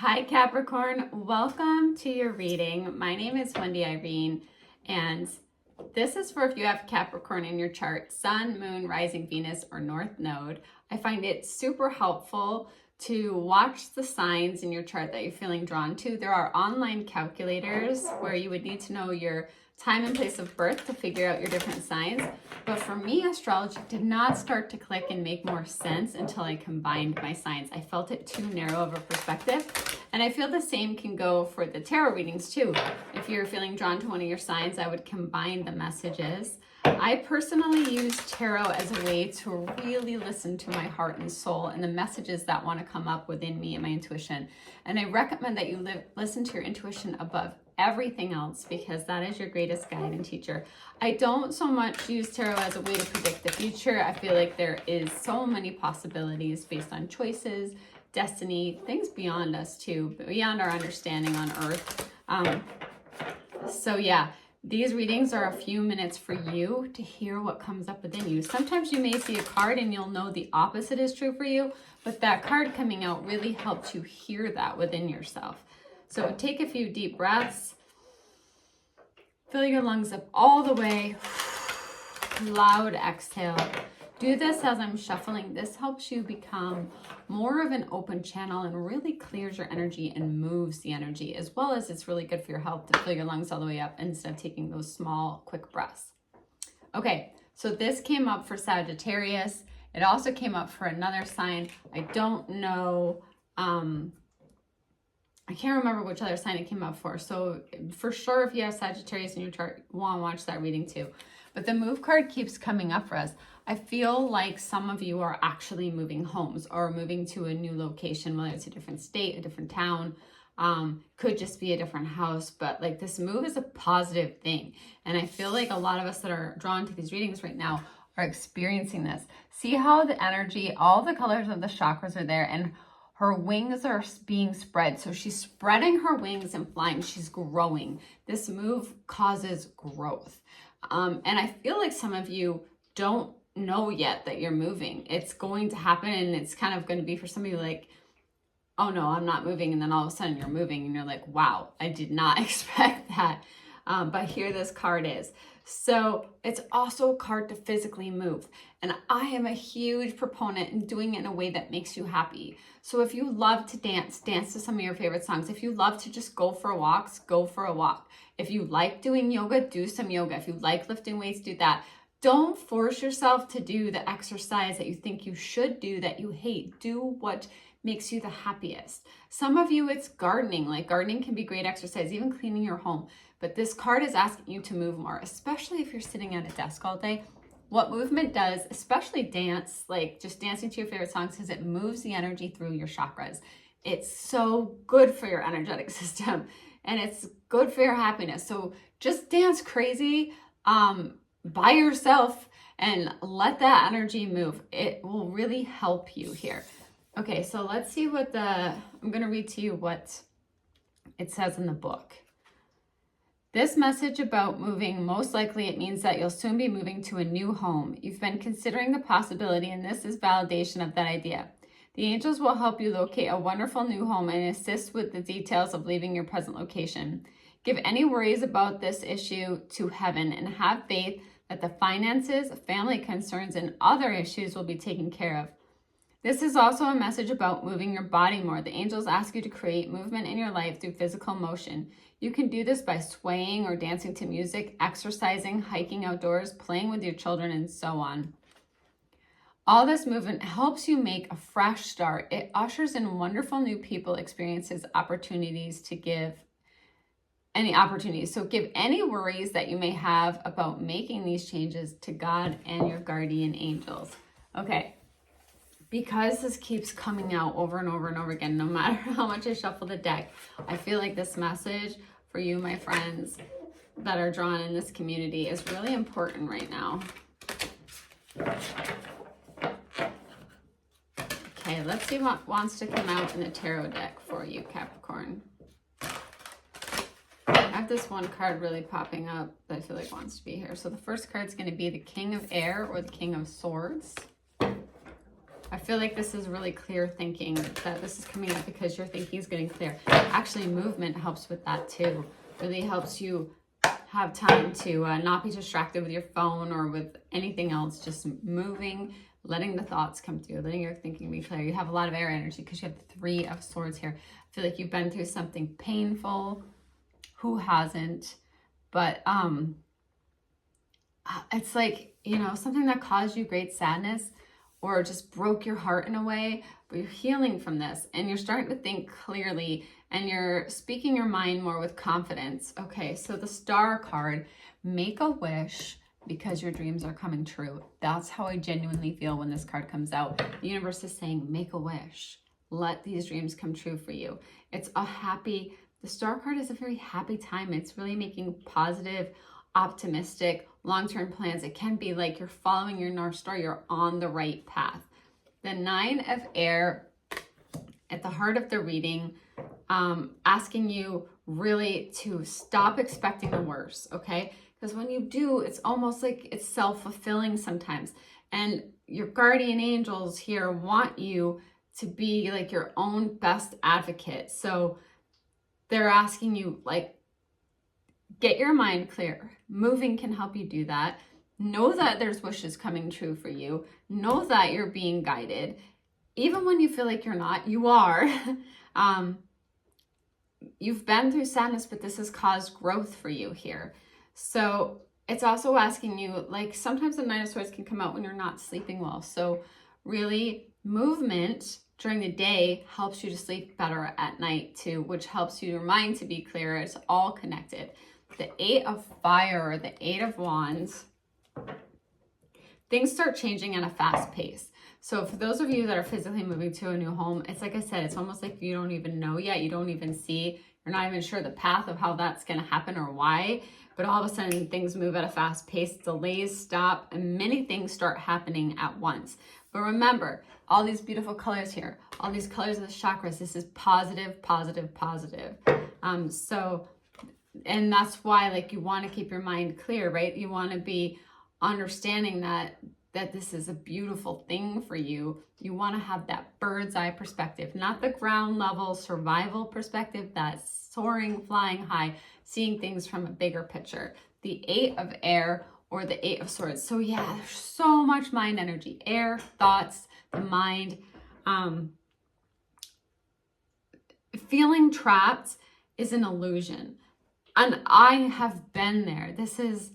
Hi Capricorn, welcome to your reading. My name is Wendy Irene, and this is for if you have Capricorn in your chart, Sun, Moon, Rising, Venus, or North Node. I find it super helpful to watch the signs in your chart that you're feeling drawn to. There are online calculators where you would need to know your time and place of birth to figure out your different signs. But for me, astrology did not start to click and make more sense until I combined my signs. I felt it too narrow of a perspective. And I feel the same can go for the tarot readings too. If you're feeling drawn to one of your signs, I would combine the messages. I personally use tarot as a way to really listen to my heart and soul and the messages that want to come up within me and my intuition. And I recommend that you listen to your intuition above everything else because that is your greatest guide and teacher. I don't so much use tarot as a way to predict the future. I feel like there is so many possibilities based on choices, destiny, things beyond us too, beyond our understanding on earth. So yeah, these readings are a few minutes for you to hear what comes up within you. Sometimes you may see a card and you'll know the opposite is true for you, but that card coming out really helps you hear that within yourself. So take a few deep breaths. Fill your lungs up all the way. Loud exhale. Do this as I'm shuffling. This helps you become more of an open channel and really clears your energy and moves the energy, as well as it's really good for your health to fill your lungs all the way up instead of taking those small, quick breaths. Okay, so this came up for Sagittarius. It also came up for another sign. I don't know, I can't remember which other sign it came up for. So for sure, if you have Sagittarius in your chart, you want to watch that reading too. But the move card keeps coming up for us. I feel like some of you are actually moving homes or moving to a new location, whether it's a different state, a different town, could just be a different house. But like this move is a positive thing. And I feel like a lot of us that are drawn to these readings right now are experiencing this. See how the energy, all the colors of the chakras are there, and her wings are being spread. So she's spreading her wings and flying. She's growing. This move causes growth. And I feel like some of you don't know yet that you're moving. It's going to happen, and it's kind of going to be for some of you like, oh no, I'm not moving. And then all of a sudden you're moving and you're like, wow, I did not expect that. But here this card is. So it's also a card to physically move. And I am a huge proponent in doing it in a way that makes you happy. So if you love to dance, dance to some of your favorite songs. If you love to just go for walks, go for a walk. If you like doing yoga, do some yoga. If you like lifting weights, do that. Don't force yourself to do the exercise that you think you should do that you hate. Do what makes you the happiest. Some of you, it's gardening. Like gardening can be great exercise, even cleaning your home. But this card is asking you to move more, especially if you're sitting at a desk all day. What movement does, especially dance, like just dancing to your favorite songs, is it moves the energy through your chakras. It's so good for your energetic system and it's good for your happiness. So just dance crazy by yourself and let that energy move. It will really help you here. Okay, so let's see what I'm going to read to you what it says in the book. This message about moving, most likely it means that you'll soon be moving to a new home. You've been considering the possibility, and this is validation of that idea. The angels will help you locate a wonderful new home and assist with the details of leaving your present location. Give any worries about this issue to heaven and have faith that the finances, family concerns, and other issues will be taken care of. This is also a message about moving your body more. The angels ask you to create movement in your life through physical motion. You can do this by swaying or dancing to music, exercising, hiking outdoors, playing with your children, and so on. All this movement helps you make a fresh start. It ushers in wonderful new people, experiences, opportunities to give any opportunities. So give any worries that you may have about making these changes to God and your guardian angels. Okay. Because this keeps coming out over and over and over again, no matter how much I shuffle the deck, I feel like this message for you, my friends that are drawn in this community, is really important right now. Okay, let's see what wants to come out in the tarot deck for you, Capricorn. I have this one card really popping up that I feel like wants to be here. So the first card is going to be the King of Air or the King of Swords. I feel like this is really clear thinking, that this is coming up because your thinking is getting clear. Actually, movement helps with that too. Really helps you have time to not be distracted with your phone or with anything else. Just moving, letting the thoughts come through, letting your thinking be clear. You have a lot of air energy because you have the 3 of Swords here. I feel like you've been through something painful. Who hasn't? But it's like, you know, something that caused you great sadness or just broke your heart in a way, but you're healing from this and you're starting to think clearly and you're speaking your mind more with confidence. Okay, so the Star card, make a wish because your dreams are coming true. That's how I genuinely feel when this card comes out. The universe is saying, make a wish. Let these dreams come true for you. It's a happy, the Star card is a very happy time. It's really making positive, optimistic, long-term plans. It can be like you're following your North Star, you're on the right path. The 9 of Air at the heart of the reading, asking you really to stop expecting the worst, okay? Because when you do, it's almost like it's self-fulfilling sometimes. And your guardian angels here want you to be like your own best advocate. So they're asking you, like, get your mind clear. Moving can help you do that. Know that there's wishes coming true for you. Know that you're being guided. Even when you feel like you're not, you are. You've been through sadness, but this has caused growth for you here. So it's also asking you, like, sometimes the 9 of Swords can come out when you're not sleeping well. So really, movement during the day helps you to sleep better at night too, which helps your mind to be clearer. It's all connected. The 8 of Fire, or the 8 of Wands, things start changing at a fast pace. So for those of you that are physically moving to a new home, it's like I said, it's almost like you don't even know yet. You don't even see, you're not even sure the path of how that's going to happen or why. But all of a sudden things move at a fast pace, delays stop, and many things start happening at once. But remember, all these beautiful colors here, all these colors of the chakras, this is positive, positive, positive. And that's why, like, you want to keep your mind clear, right? You want to be understanding that this is a beautiful thing for you. You want to have that bird's eye perspective, not the ground level survival perspective, that soaring, flying high, seeing things from a bigger picture. The 8 of Air, or the 8 of Swords. So yeah, there's so much mind energy, air, thoughts, the mind. Feeling trapped is an illusion. And I have been there. This is,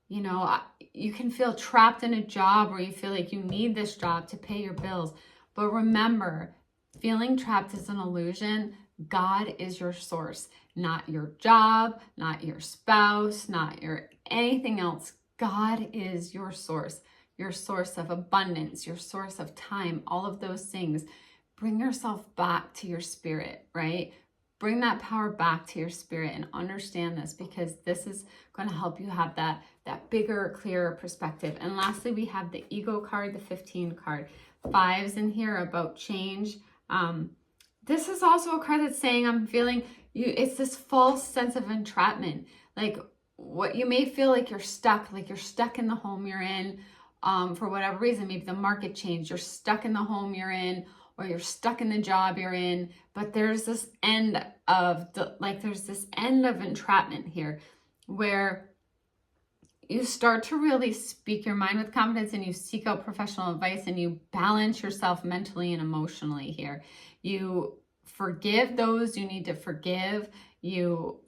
you know, you can feel trapped in a job where you feel like you need this job to pay your bills. But remember, feeling trapped is an illusion. God is your source, not your job, not your spouse, not your anything else. God is your source of abundance, your source of time, all of those things. Bring yourself back to your spirit, right? Bring that power back to your spirit and understand this, because this is going to help you have that bigger, clearer perspective. And lastly, we have the Ego card, the 15 card. 5s in here about change. This is also a card that's saying, I'm feeling you. It's this false sense of entrapment. Like, what you may feel like you're stuck in the home you're in, for whatever reason. Maybe the market changed. You're stuck in the home you're in, or you're stuck in the job you're in, but there's this end of entrapment here, where you start to really speak your mind with confidence and you seek out professional advice and you balance yourself mentally and emotionally here. You forgive those you need to forgive. You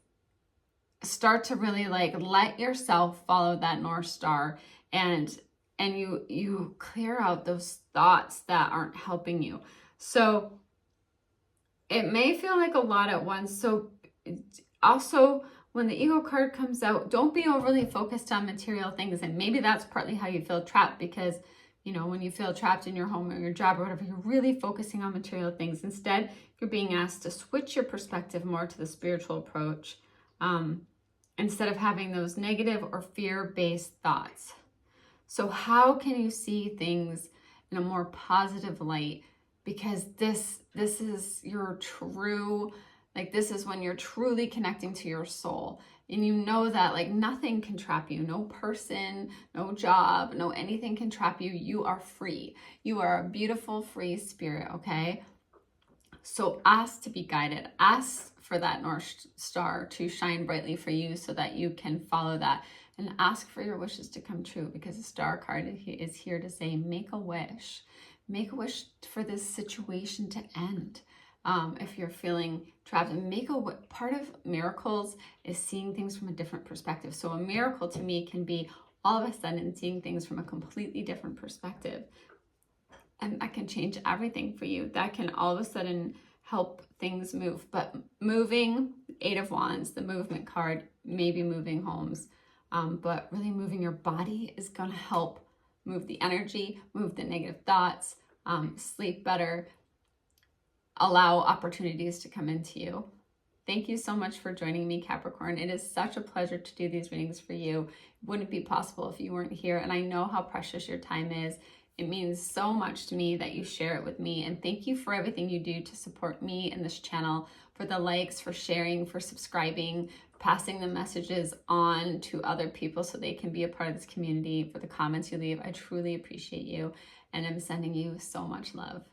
start to really let yourself follow that North Star, and you clear out those thoughts that aren't helping you. So it may feel like a lot at once. So also, when the Ego card comes out, don't be overly focused on material things. And maybe that's partly how you feel trapped, because, you know, when you feel trapped in your home or your job or whatever, you're really focusing on material things. Instead, you're being asked to switch your perspective more to the spiritual approach, instead of having those negative or fear-based thoughts. So how can you see things in a more positive light? Because this is your true Like this is when you're truly connecting to your soul. And you know that like nothing can trap you. No person, no job, no anything can trap you. You are free. You are a beautiful, free spirit, okay? So ask to be guided. Ask for that North Star to shine brightly for you so that you can follow that. And ask for your wishes to come true, because the Star card is here to say, make a wish. Make a wish for this situation to end. If you're feeling trapped, and part of miracles is seeing things from a different perspective. So a miracle to me can be all of a sudden seeing things from a completely different perspective. And that can change everything for you. That can all of a sudden help things move. But moving, 8 of Wands, the movement card, maybe moving homes, but really moving your body is going to help move the energy, move the negative thoughts, sleep better, allow opportunities to come into you. Thank you so much for joining me, Capricorn. It is such a pleasure to do these readings for you. It wouldn't be possible if you weren't here, and I know how precious your time is. It means so much to me that you share it with me, and thank you for everything you do to support me and this channel, for the likes, for sharing, for subscribing, passing the messages on to other people so they can be a part of this community, for the comments you leave. I truly appreciate you, and I'm sending you so much love.